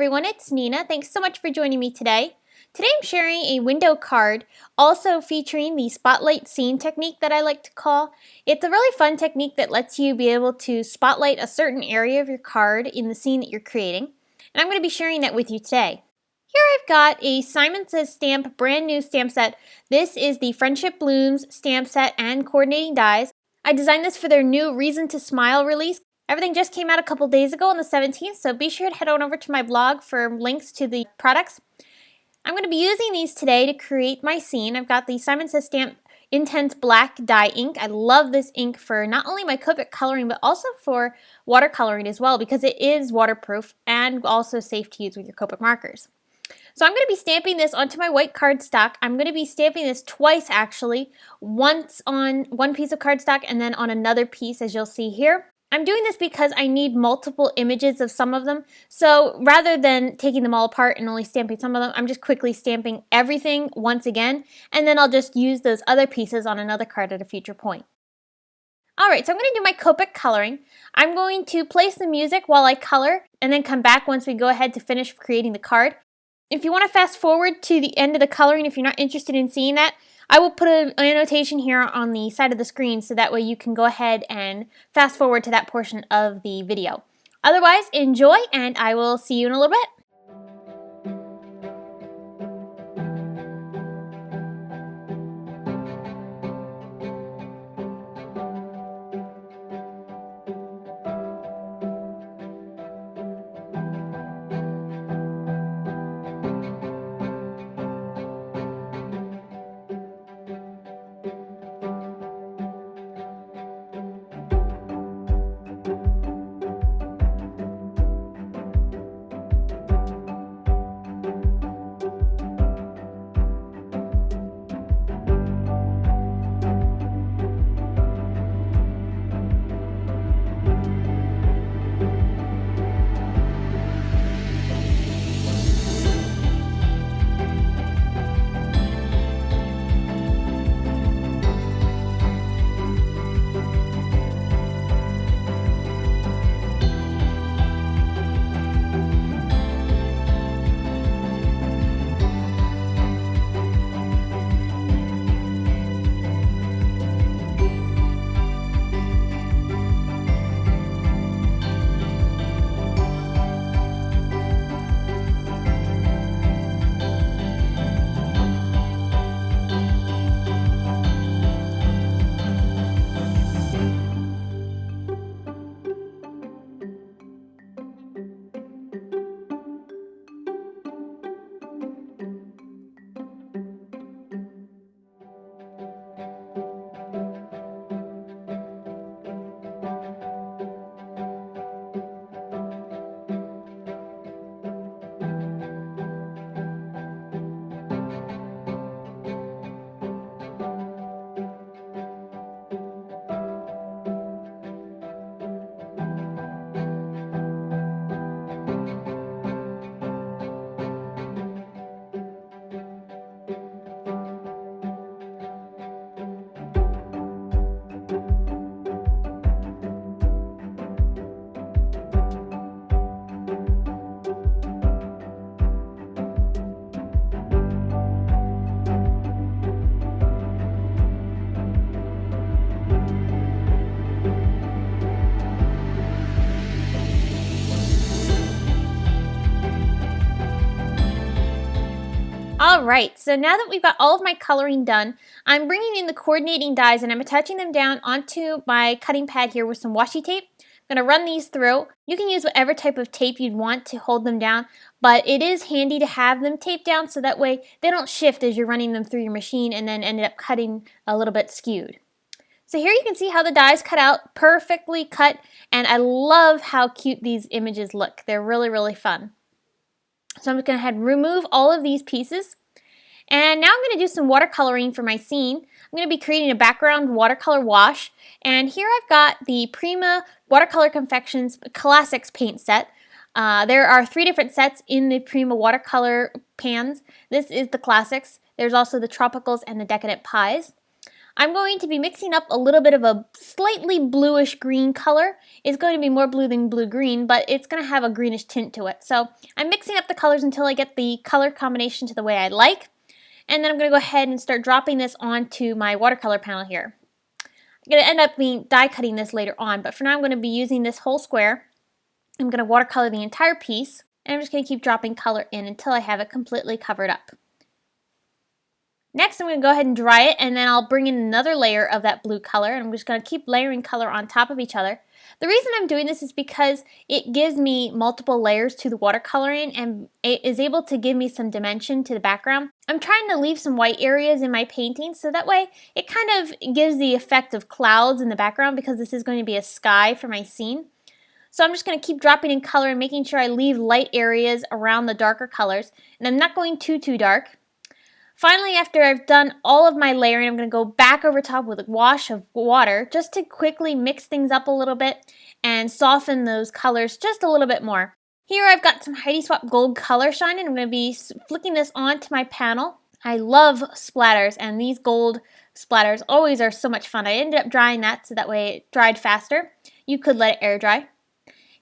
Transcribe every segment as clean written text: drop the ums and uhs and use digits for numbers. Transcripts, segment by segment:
everyone, it's Nina. Thanks so much for joining me today. Today I'm sharing a window card, also featuring the spotlight scene technique that I like to call. It's a really fun technique that lets you be able to spotlight a certain area of your card in the scene that you're creating. And I'm going to be sharing that with you today. Here I've got a Simon Says Stamp brand new stamp set. This is the Friendship Blooms stamp set and coordinating dies. I designed this for their new Reason to Smile release. Everything just came out a couple days ago on the 17th, so be sure to head on over to my blog for links to the products. I'm going to be using these today to create my scene. I've got the Simon Says Stamp Intense Black Dye ink. I love this ink for not only my Copic coloring, but also for watercoloring as well, because it is waterproof and also safe to use with your Copic markers. So I'm going to be stamping this onto my white cardstock. I'm going to be stamping this twice actually, once on one piece of cardstock and then on another piece, as you'll see here. I'm doing this because I need multiple images of some of them, so rather than taking them all apart and only stamping some of them, I'm just quickly stamping everything once again, and then I'll just use those other pieces on another card at a future point. Alright, so I'm going to do my Copic coloring. I'm going to place the music while I color, and then come back once we go ahead to finish creating the card. If you want to fast forward to the end of the coloring, if you're not interested in seeing that, I will put an annotation here on the side of the screen so that way you can go ahead and fast forward to that portion of the video. Otherwise, enjoy, and I will see you in a little bit. Alright, so now that we've got all of my coloring done, I'm bringing in the coordinating dies and I'm attaching them down onto my cutting pad here with some washi tape. I'm going to run these through. You can use whatever type of tape you'd want to hold them down, but it is handy to have them taped down so that way they don't shift as you're running them through your machine and then ended up cutting a little bit skewed. So here you can see how the dies cut out, perfectly cut, and I love how cute these images look. They're really, really fun. So I'm just going to remove all of these pieces. And now I'm going to do some watercoloring for my scene. I'm going to be creating a background watercolor wash. And here I've got the Prima Watercolor Confections Classics paint set. There are 3 different sets in the Prima watercolor pans. This is the Classics. There's also the Tropicals and the Decadent Pies. I'm going to be mixing up a little bit of a slightly bluish green color. It's going to be more blue than blue-green, but it's going to have a greenish tint to it. So I'm mixing up the colors until I get the color combination to the way I like. And then I'm going to go ahead and start dropping this onto my watercolor panel here. I'm going to end up die cutting this later on, but for now I'm going to be using this whole square. I'm going to watercolor the entire piece, and I'm just going to keep dropping color in until I have it completely covered up. Next, I'm going to go ahead and dry it, and then I'll bring in another layer of that blue color, and I'm just going to keep layering color on top of each other. The reason I'm doing this is because it gives me multiple layers to the watercoloring, and it is able to give me some dimension to the background. I'm trying to leave some white areas in my painting, so that way it kind of gives the effect of clouds in the background, because this is going to be a sky for my scene. So I'm just going to keep dropping in color and making sure I leave light areas around the darker colors, and I'm not going too dark. Finally, after I've done all of my layering, I'm going to go back over top with a wash of water just to quickly mix things up a little bit and soften those colors just a little bit more. Here I've got some Heidi Swapp Gold Color Shine, and I'm going to be flicking this onto my panel. I love splatters, and these gold splatters always are so much fun. I ended up drying that so that way it dried faster. You could let it air dry.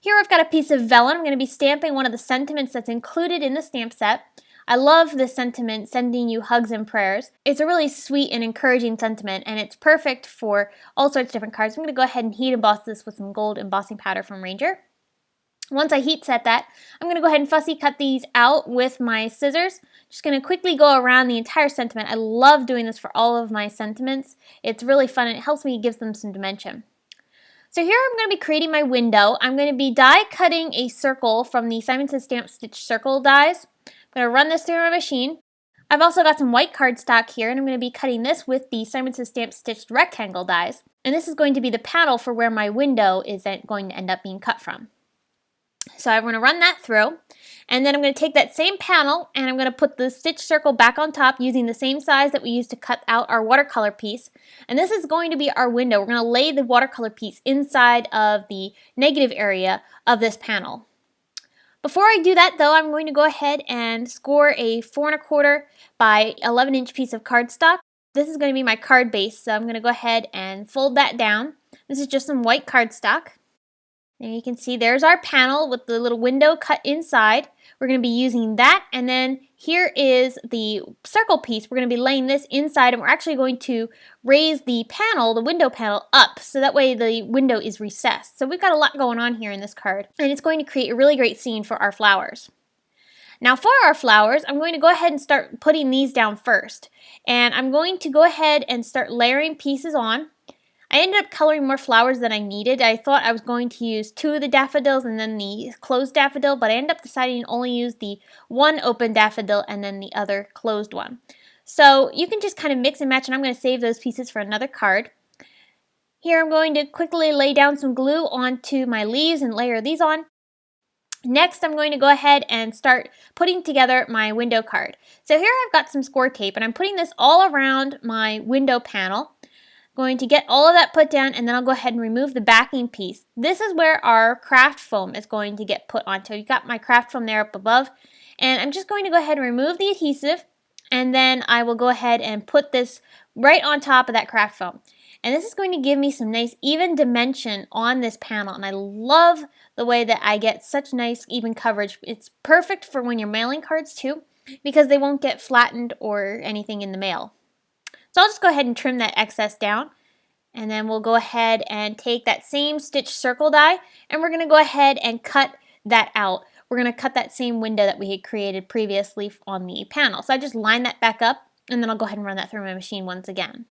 Here I've got a piece of vellum. I'm going to be stamping one of the sentiments that's included in the stamp set. I love this sentiment, sending you hugs and prayers. It's a really sweet and encouraging sentiment, and it's perfect for all sorts of different cards. I'm going to go ahead and heat emboss this with some gold embossing powder from Ranger. Once I heat set that, I'm going to go ahead and fussy cut these out with my scissors. Just going to quickly go around the entire sentiment. I love doing this for all of my sentiments. It's really fun, and it helps me give them some dimension. So here I'm going to be creating my window. I'm going to be die cutting a circle from the Simon Says Stamp Stitch Circle dies. I'm going to run this through my machine. I've also got some white cardstock here, and I'm going to be cutting this with the Simon Says Stamp Stitched Rectangle dies. And this is going to be the panel for where my window is going to end up being cut from. So I'm going to run that through, and then I'm going to take that same panel and I'm going to put the stitch circle back on top using the same size that we used to cut out our watercolor piece. And this is going to be our window. We're going to lay the watercolor piece inside of the negative area of this panel. Before I do that though, I'm going to go ahead and score a 4 1/4 by 11 inch piece of cardstock. This is going to be my card base, so I'm going to go ahead and fold that down. This is just some white cardstock. And you can see there's our panel with the little window cut inside. We're going to be using that, and then here is the circle piece. We're going to be laying this inside, and we're actually going to raise the panel, the window panel, up so that way the window is recessed. So we've got a lot going on here in this card, and it's going to create a really great scene for our flowers. Now for our flowers, I'm going to go ahead and start putting these down first. And I'm going to go ahead and start layering pieces on. I ended up coloring more flowers than I needed. I thought I was going to use 2 of the daffodils and then the closed daffodil, but I ended up deciding to only use the one open daffodil and then the other closed one. So you can just kind of mix and match, and I'm going to save those pieces for another card. Here I'm going to quickly lay down some glue onto my leaves and layer these on. Next, I'm going to go ahead and start putting together my window card. So here I've got some score tape, and I'm putting this all around my window panel. Going to get all of that put down, and then I'll go ahead and remove the backing piece. This is where our craft foam is going to get put onto. You've got my craft foam there up above, and I'm just going to go ahead and remove the adhesive, and then I will go ahead and put this right on top of that craft foam. And this is going to give me some nice even dimension on this panel, and I love the way that I get such nice even coverage. It's perfect for when you're mailing cards too, because they won't get flattened or anything in the mail. So I'll just go ahead and trim that excess down, and then we'll go ahead and take that same stitch circle die, and we're going to go ahead and cut that out. We're going to cut that same window that we had created previously on the panel. So I just line that back up, and then I'll go ahead and run that through my machine once again.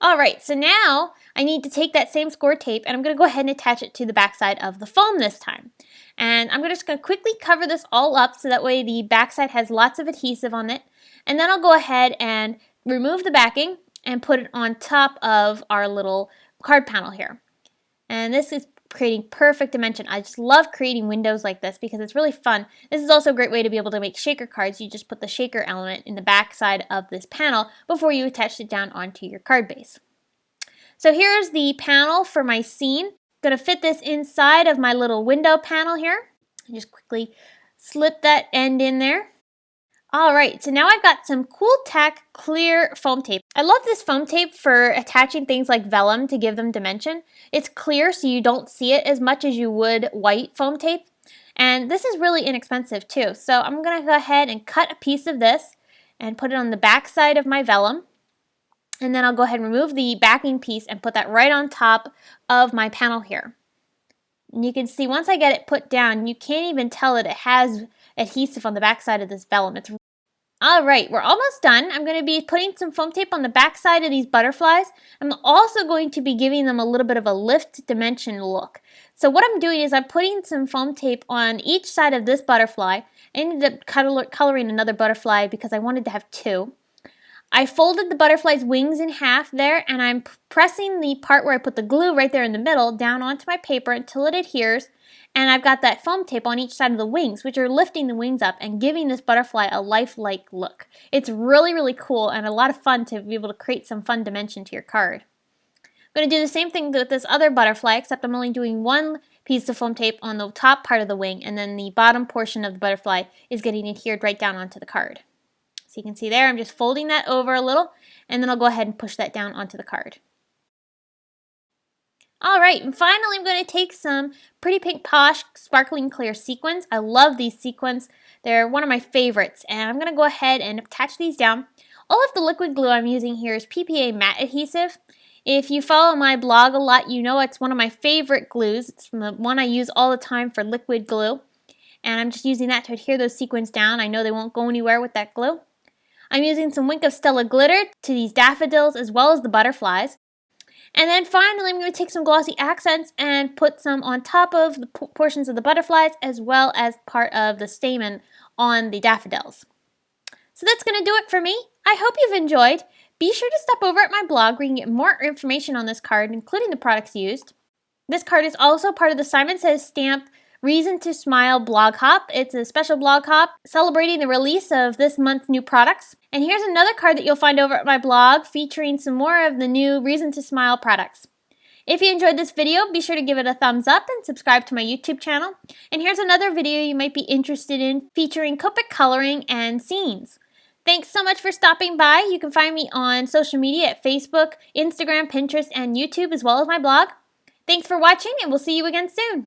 Alright, so now I need to take that same score tape, and I'm going to go ahead and attach it to the backside of the foam this time. And I'm just going to quickly cover this all up so that way the backside has lots of adhesive on it. And then I'll go ahead and remove the backing and put it on top of our little card panel here. And this is creating perfect dimension. I just love creating windows like this because it's really fun. This is also a great way to be able to make shaker cards. You just put the shaker element in the back side of this panel before you attach it down onto your card base. So here's the panel for my scene. I'm going to fit this inside of my little window panel here. Just quickly slip that end in there. Alright, so now I've got some Cool Tack clear foam tape. I love this foam tape for attaching things like vellum to give them dimension. It's clear so you don't see it as much as you would white foam tape. And this is really inexpensive too. So I'm going to go ahead and cut a piece of this and put it on the back side of my vellum. And then I'll go ahead and remove the backing piece and put that right on top of my panel here. And you can see once I get it put down, you can't even tell that it has adhesive on the back side of this vellum. Alright, we're almost done. I'm going to be putting some foam tape on the back side of these butterflies. I'm also going to be giving them a little bit of a lift dimension look. So what I'm doing is I'm putting some foam tape on each side of this butterfly. I ended up coloring another butterfly because I wanted to have two. I folded the butterfly's wings in half there, and I'm pressing the part where I put the glue right there in the middle down onto my paper until it adheres. And I've got that foam tape on each side of the wings, which are lifting the wings up and giving this butterfly a lifelike look. It's really, really cool and a lot of fun to be able to create some fun dimension to your card. I'm going to do the same thing with this other butterfly, except I'm only doing one piece of foam tape on the top part of the wing, and then the bottom portion of the butterfly is getting adhered right down onto the card. So you can see there, I'm just folding that over a little, and then I'll go ahead and push that down onto the card. Alright, and finally I'm going to take some Pretty Pink Posh Sparkling Clear sequins. I love these sequins. They're one of my favorites, and I'm going to go ahead and attach these down. All of the liquid glue I'm using here is PPA matte adhesive. If you follow my blog a lot, you know it's one of my favorite glues. It's the one I use all the time for liquid glue, and I'm just using that to adhere those sequins down. I know they won't go anywhere with that glue. I'm using some Wink of Stella glitter to these daffodils as well as the butterflies. And then finally, I'm going to take some glossy accents and put some on top of the portions of the butterflies as well as part of the stamen on the daffodils. So that's going to do it for me. I hope you've enjoyed. Be sure to stop over at my blog where you can get more information on this card, including the products used. This card is also part of the Simon Says Stamp Reason to Smile blog hop. It's a special blog hop celebrating the release of this month's new products. And here's another card that you'll find over at my blog featuring some more of the new Reason to Smile products. If you enjoyed this video, be sure to give it a thumbs up and subscribe to my YouTube channel. And here's another video you might be interested in featuring Copic coloring and scenes. Thanks so much for stopping by. You can find me on social media at Facebook, Instagram, Pinterest, and YouTube, as well as my blog. Thanks for watching, and we'll see you again soon.